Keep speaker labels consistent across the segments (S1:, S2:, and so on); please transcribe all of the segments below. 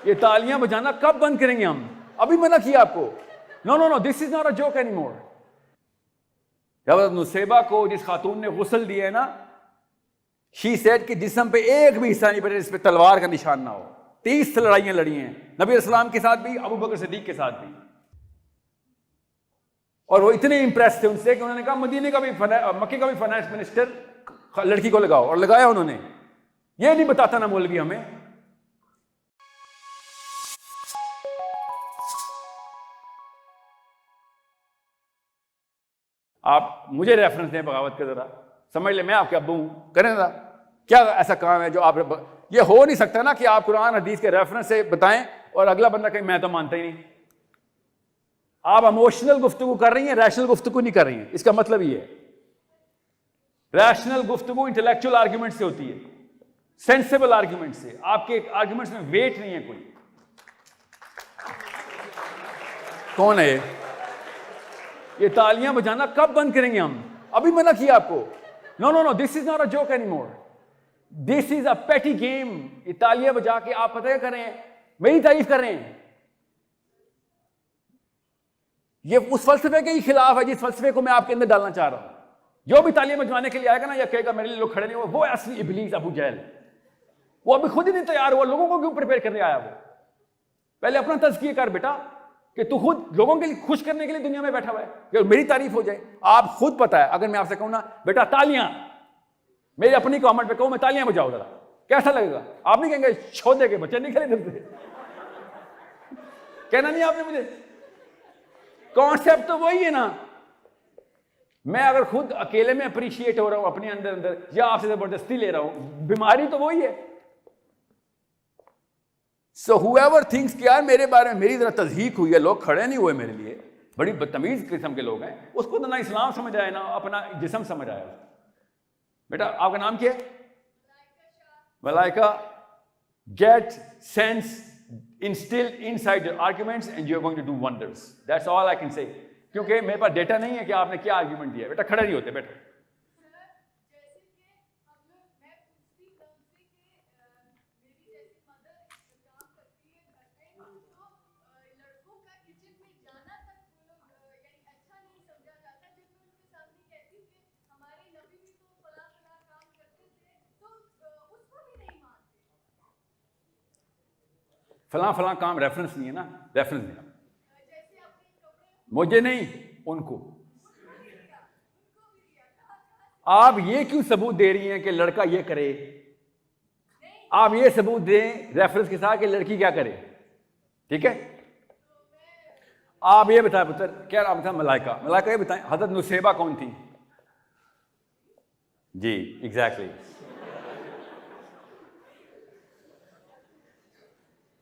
S1: یہ تالیاں بجانا کب بند کریں گے ہم؟ ابھی منع کیا آپ کو. No no no this is not a joke any more. جب نصیبہ کو جس خاتون نے غسل دیا ہے نا, شی سیڈ کہ جسم پہ ایک بھی حصہ نہیں پڑے جس پہ تلوار کا نشان نہ ہو. 30 لڑائیاں لڑی ہیں نبی اسلام کے ساتھ بھی, ابو بکر صدیق کے ساتھ بھی. اور وہ اتنے امپریس تھے ان سے کہ انہوں نے کہا مدینے کا بھی مکے کا بھی فائنانس منسٹر لڑکی کو لگاؤ, اور لگایا انہوں نے. یہ نہیں بتاتا نا مولوی ہمیں. آپ مجھے ریفرنس دیں بغاوت کا, ذرا سمجھ لیں میں آپ کے ابو ہوں, کریں ذرا. کیا ایسا کام ہے جو آپ, یہ ہو نہیں سکتا نا کہ آپ قرآن حدیث کے ریفرنس سے بتائیں اور اگلا بندہ کہیں میں تو مانتا ہی نہیں. آپ اموشنل گفتگو کر رہی ہیں, ریشنل گفتگو نہیں کر رہی ہیں. اس کا مطلب یہ ہے ریشنل گفتگو انٹلیکچوئل آرگیومنٹ سے ہوتی ہے, سینسیبل آرگیومنٹ سے. آپ کے آرگیومنٹس میں ویٹ نہیں ہے کوئی. کون ہے یہ تالیاں بجانا کب بند کریں گے ہم؟ ابھی منع کیا آپ کو. No no no this is not a joke any more. This is a petty game. یہ تالیاں بجا کے آپ پتہ کیا کر رہے ہیں؟ میری تعریف کر رہے ہیں. یہ اس فلسفے کے ہی خلاف ہے جس فلسفے کو میں آپ کے اندر ڈالنا چاہ رہا ہوں. جو بھی تعلیم بجوانے کے لیے آئے گا نا, یا کہے گا میرے لیے لوگ کھڑے نہیں, وہ اصلی ابلیس ابو جہل. وہ ابھی خود ہی نہیں تیار ہوا, لوگوں کو کیوں پریپیئر کرنے آیا؟ وہ پہلے اپنا تزکیہ کر بیٹا, کہ تو خود لوگوں کے لیے خوش کرنے کے لیے دنیا میں بیٹھا ہوا ہے کہ میری تعریف ہو جائے. آپ خود پتہ ہے, اگر میں آپ سے کہوں نا بیٹا تالیاں, میری اپنی کامنٹ پہ کہوں میں تالیاں بجاؤ ذرا, کیسا لگے گا؟ آپ نہیں کہیں گے چھودے کے بچے نکلے ادھر سے؟ کہنا نہیں آپ نے مجھے. کانسیپٹ تو وہی ہے نا. میں اگر خود اکیلے میں اپریشیٹ ہو رہا ہوں اپنے اندر یا آپ سے زبردستی لے رہا ہوں, بیماری تو وہی ہے. So whoever thinks کہ یار میرے بارے میں میری ذرا تضحیق ہوئی ہے, لوگ کھڑے نہیں ہوئے میرے لیے, بڑی بدتمیز قسم کے لوگ ہیں, اس کو تو نہ اسلام سمجھ آیا نہ اپنا جسم سمجھ آیا. بیٹا آپ کا نام کیا ہے؟ ملائکہ. Get sense instilled inside your arguments and you're going to do wonders. That's all I can say. کیونکہ میرے پاس ڈیٹا نہیں ہے کہ آپ نے کیا آرگیومنٹ دیا. بیٹا کھڑے نہیں ہوتے, بیٹا. فلاں فلاں کام ریفرنس نہیں ہے نا, ریفرنس دینا مجھے نہیں, ان کو. آپ یہ کیوں ثبوت دے رہی ہیں کہ لڑکا یہ کرے؟ آپ یہ ثبوت دیں ریفرنس کے ساتھ کہ لڑکی کیا کرے. ٹھیک ہے, آپ یہ بتائیں پتر, کیا آپ بتائیں ملائکہ, ملائکہ یہ بتائیں حضرت نصیبہ کون تھی؟ جی ایگزیکٹلی.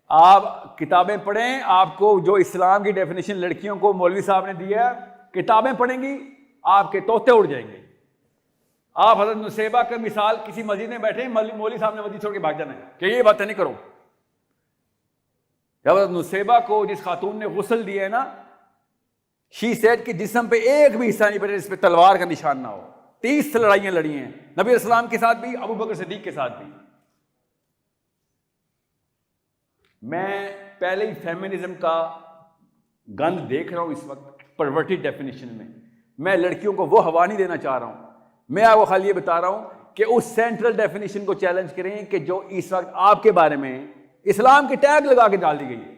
S1: آپ کتابیں پڑھیں, آپ کو جو اسلام کی ڈیفینیشن لڑکیوں کو مولوی صاحب نے دیا ہے, کتابیں پڑھیں گی آپ کے طوطے اڑ جائیں گے. آپ حضرت نصیبہ کا مثال کسی مسجد میں بیٹھے, مولوی صاحب نے مسجد چھوڑ کے بھاگ جانا ہے کہ یہ باتیں نہیں کرو. جب حضرت نصیبہ کو جس خاتون نے غسل دیا ہے نا, شی سیڈ کہ جسم پہ ایک بھی حصہ نہیں پڑے جس پہ تلوار کا نشان نہ ہو. 30 لڑائیاں لڑی ہیں نبی اسلام کے ساتھ بھی, ابو بکر صدیق کے ساتھ بھی. میں پہلے ہی فیمنزم کا گند دیکھ رہا ہوں اس وقت پرورٹیڈ ڈیفینیشن میں. میں لڑکیوں کو وہ ہوا نہیں دینا چاہ رہا ہوں, میں آپ کو خالی یہ بتا رہا ہوں کہ اس سینٹرل ڈیفینیشن کو چیلنج کریں کہ جو اس وقت آپ کے بارے میں اسلام کی ٹیگ لگا کے ڈال دی گئی ہے.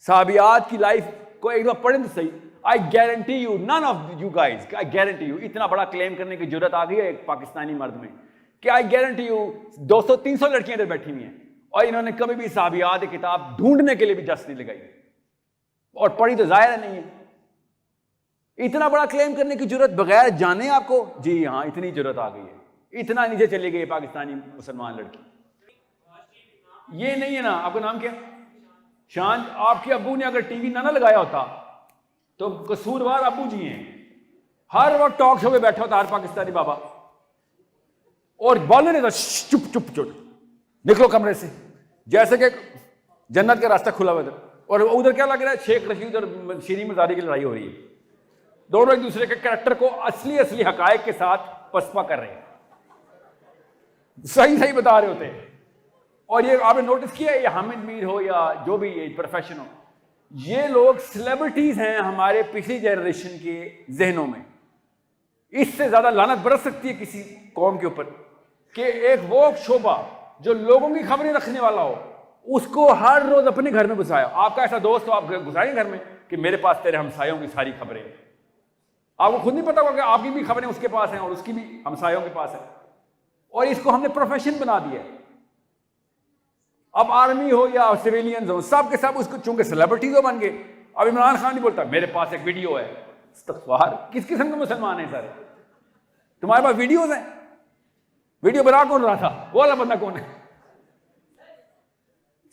S1: صحابیات کی لائف کو ایک دفعہ پڑھیں تو صحیح. I guarantee you, none of you guys, I guarantee you, اتنا بڑا کلیم کرنے کی ضرورت آ گئی ہے ایک پاکستانی مرد میں کہ آئی گارنٹی یو 200-300 لڑکیاں ادھر بیٹھی ہوئی ہیں اور انہوں نے کبھی بھی صحابیات کی کتاب ڈھونڈنے کے لیے بھی جس نہیں لگائی, اور پڑھی تو ظاہر نہیں ہے. اتنا بڑا کلیم کرنے کی ضرورت بغیر جانے آپ کو, جی ہاں اتنی ضرورت آ گئی ہے. اتنا نیچے چلی گئی پاکستانی مسلمان لڑکی. یہ نہیں ہے نا. آپ کا نام کیا؟ شان. آپ کے ابو نے اگر ٹی وی نہ لگایا ہوتا تو قصوروار ابو جی ہیں. ہر وقت ٹاک شو پہ بیٹھا ہوتا ہر پاکستانی بابا, اور بولنے نہیں تھا چپ چپ چپ نکلو کمرے سے, جیسے کہ جنت کا راستہ کھلا ہوا تھا. اور ادھر کیا لگ رہا ہے, شیخ رشید اور شیریں مزاری کی لڑائی ہو رہی ہے. دونوں ایک دوسرے کے کریکٹر کو اصلی حقائق کے ساتھ پسپا کر رہے ہیں, صحیح بتا رہے ہوتے ہیں. اور یہ آپ نے نوٹس کیا یہ حامد میر ہو یا جو بھی یہ پروفیشن ہو, یہ لوگ سیلیبریٹیز ہیں ہمارے پچھلی جنریشن کے ذہنوں میں. اس سے زیادہ لعنت برس سکتی ہے کسی قوم کے اوپر کہ ایک وہ شعبہ جو لوگوں کی خبریں رکھنے والا ہو, اس کو ہر روز اپنے گھر میں گھسایا. آپ کا ایسا دوست ہو, آپ گھسائیں گھر میں کہ میرے پاس تیرے ہمسایوں کی ساری خبریں ہیں. آپ کو خود نہیں پتا ہوگا کہ آپ کی بھی خبریں اس کے پاس ہیں اور اس کی بھی ہمسایوں کے پاس ہیں. اور اس کو ہم نے پروفیشن بنا دیا ہے. اب آرمی ہو یا سویلینز ہو, سب کے سب اس کو چونکہ سیلیبریٹیز ہو بن گئے. اب عمران خان نہیں بولتا میرے پاس ایک ویڈیو ہے. استغفار, کس قسم کے مسلمان ہیں سارے؟ تمہارے پاس ویڈیوز ہیں؟ ویڈیو بنا کون رہا تھا؟ وہ والا بندہ کون ہے؟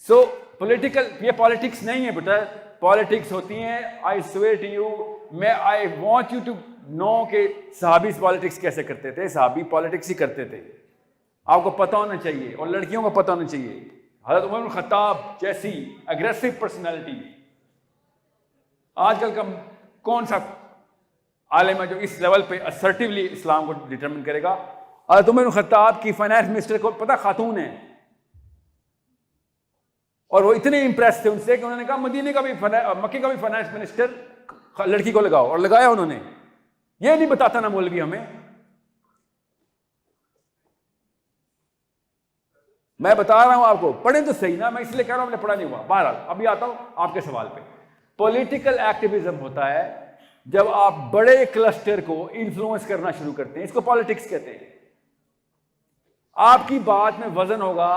S1: سو پولیٹیکل, یہ پالیٹکس نہیں ہے بیٹا, پالیٹکس ہوتی ہیں. آئی سویئر ٹو یو, میں I want you to know کہ صحابی پالیٹکس کیسے کرتے تھے. صحابی پالیٹکس ہی کرتے تھے, آپ کو پتہ ہونا چاہیے, اور لڑکیوں کو پتہ ہونا چاہیے. حضرت عمر بن خطاب جیسی اگریسو پرسنالٹی, آج کل کا کون سا عالم ہے جو اس لیول پہ اسرٹیولی اسلام کو ڈٹرمن کرے گا؟ حضرت عمر بن خطاب کی فائنانس منسٹر کو پتہ خاتون ہے, اور وہ اتنے امپریس تھے ان سے کہ انہوں نے کہا مدینے کا بھی مکے کا بھی فائنانس منسٹر لڑکی کو لگاؤ, اور لگایا انہوں نے. یہ نہیں بتاتا نا مولوی ہمیں. میں بتا رہا ہوں آپ کو, پڑھیں تو صحیح نا, میں اس لیے کہہ رہا ہوں, میں نے پڑھا نہیں ہوا. بہرحال ابھی آتا ہوں آپ کے سوال پہ. پولیٹیکل ایکٹیویزم ہوتا ہے جب آپ بڑے کلسٹر کو انفلوئنس کرنا شروع کرتے ہیں, اس کو پالیٹکس کہتے ہیں. آپ کی بات میں وزن ہوگا.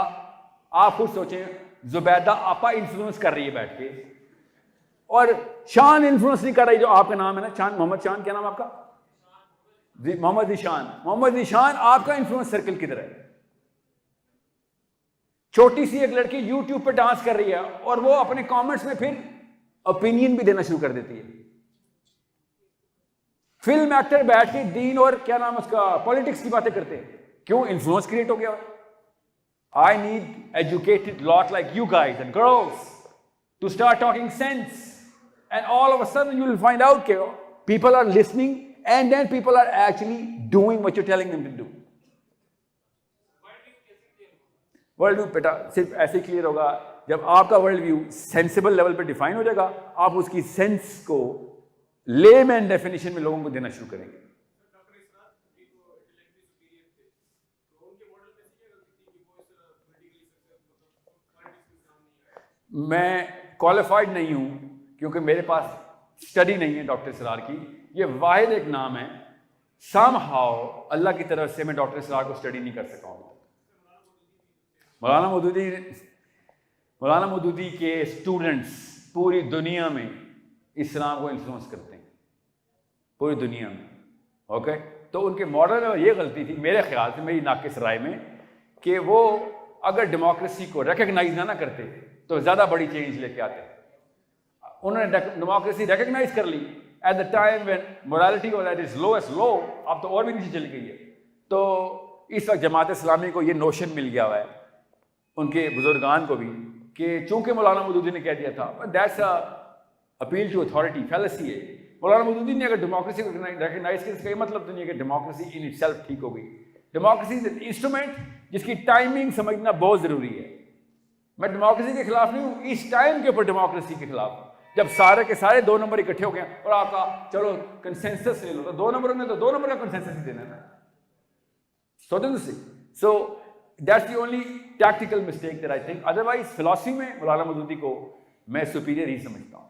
S1: آپ خود سوچیں, زبیدہ آپا انفلوئنس کر رہی ہے بیٹھ کے, اور شان انفلوئنس نہیں کر رہی, جو آپ کا نام ہے نا چاند, محمد چاند, کیا نام آپ کا؟ محمد ذیشان. محمد ذیشان, آپ کا انفلوئنس سرکل کدھر ہے؟ چھوٹی سی ایک لڑکی یوٹیوب پہ ڈانس کر رہی ہے, اور وہ اپنے کامنٹس میں پھر اوپینین بھی دینا شروع کر دیتی ہے. فلم ایکٹر بیٹھ کے دین اور کیا نام اس کا پالیٹکس کی باتیں کرتے ہیں. کیوں؟ انفلوئنس کریٹ ہو گیا. I need educated lot like you guys and girls to start talking sense, and all of a sudden you will find out that people are listening, and then people are actually doing what you're telling them to do. World view بیٹا صرف ایسے ہی clear ہوگا جب آپ کا world view sensible level پہ define ہو جائے گا. آپ اس کی سینس کو لے مین ڈیفینیشن میں لوگوں کو دینا شروع کریں گے. میں کوالیفائڈ نہیں ہوں کیونکہ میرے پاس اسٹڈی نہیں ہے ڈاکٹر اسرار کی. یہ واحد ایک نام ہے, سم ہاؤ اللہ کی طرف سے میں ڈاکٹر اسرار کو اسٹڈی نہیں کر سکا ہوں. مولانا مودودی کے اسٹوڈنٹس پوری دنیا میں اسلام کو انفلوئنس کرتے ہیں, پوری دنیا میں. اوکے, تو ان کے ماڈل میں یہ غلطی تھی میرے خیال سے, میری ناقص رائے میں, کہ وہ اگر ڈیموکریسی کو ریکگنائز نہ کرتے تو زیادہ بڑی چینج لے کے آتے. انہوں نے ڈیموکریسی ریکگنائز کر لی at the time when morality was at its lost low. اب تو اور بھی نیچے چلی گئی ہے. تو اس وقت جماعت اسلامی کو یہ نوشن مل گیا ہوا ہے, ان کے بزرگان کو بھی, کہ چونکہ مولانا مودودی نے کہہ دیا تھا, that's appeal to authority, fallacy ہے. مولانا مودودی نے اگر ڈیموکریسی کو ریکگنائز کیا, اس کا یہ مطلب تو نہیں ہے کہ ڈیموکریسی ان اٹ سیلف ٹھیک ہو گئی. ڈیموکریسی از این انسٹرومنٹ جس کی ٹائمنگ سمجھنا بہت ضروری ہے. میں ڈیموکریسی کے خلاف نہیں ہوں, اس ٹائم کے اوپر ڈیموکریسی کے خلاف ہوں, جب سارے کے سارے 2 نمبر اکٹھے ہو گئے اور آپ کا چلو کنسنسس لے لو, تو 2 نمبر میں تو 2 نمبر کا کنسنسس ہی دینا ہے. So that's the only tactical mistake that I think. Otherwise philosophy میں مولانا مودودی کو میں سپیریئر ہی سمجھتا ہوں.